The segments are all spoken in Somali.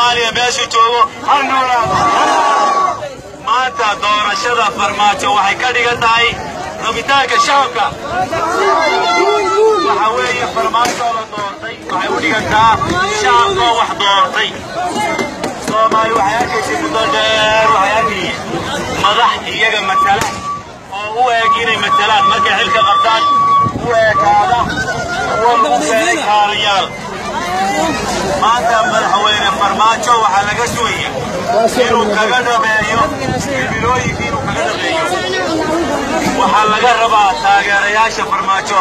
Soomaaliya meesha joogo har noolaado maanta doorashada farmaajo waxay ka dhigan tahay rabitaanka shacabka waxa weeye farmaajo la doortay waxay u dhigantaa shacabka wax doortay Soomaali waxay arkaysaa muddo dheer waxay arkayeen madax iyaga matala oo u eeg inay matalaan markay xilka qabtaan u eekaada oo u feerayaan maanta madaxweyne farmaajo waxaa laga sugaya inuu kaga dhameeyo bilooyinkii inuu kaga dhameeyo waxaa laga rabaa taageerayaasha farmaajo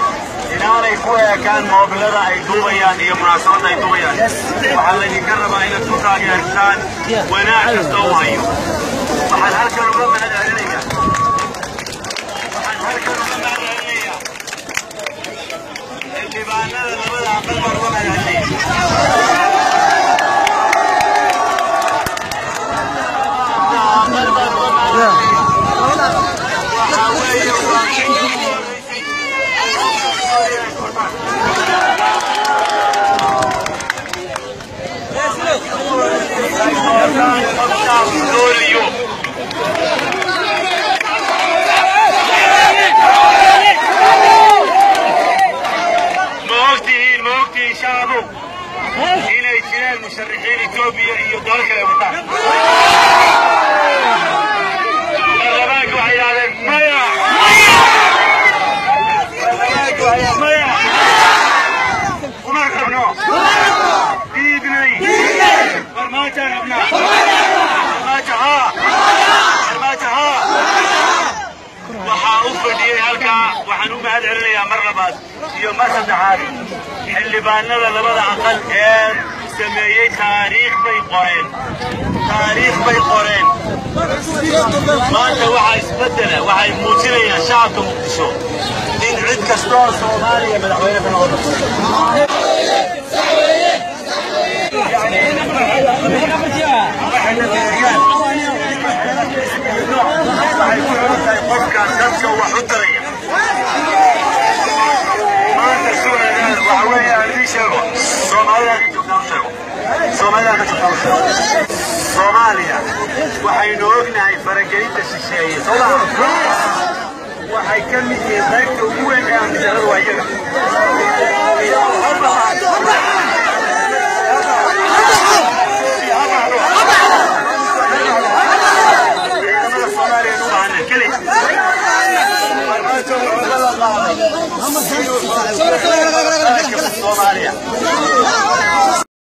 inaanay ku eekaan moobilada ay duubayaan iyo munaasabadda ay duubayaan waxaa laydinka rabaa inaad ku taageertaan wanaag kasta u hayo waxaan halkan uga mahadcelinayaa xildhibaanada labada aqal baan uga mahadcelinaya موقتي شعبه هنا يجينا المشرحين إثيوبيا يدور كلام وطن الرباك وحياة مايا الرباك وحياة مايا وما كربنا بيبني فرماجة ربنا فرماجة ها waxaa u fadhiyay halkaa waxaan u mahadcelinayaa mar labaad iyo mar saddexaad xildhibaanada labada aqal ee sameeyey taariikh bay qoreen maanta waxaa isbedela waxay muujinayaan shacabka muqdisho in cid kastoo Soomaaliya madaxweyne ka noqoto Soomaaliya waxaynu ognahay faragelinta shisheeye waxay ka mid yihiin qaybta ugu weyn ee amnidarrada waa iyaga Soomaaliya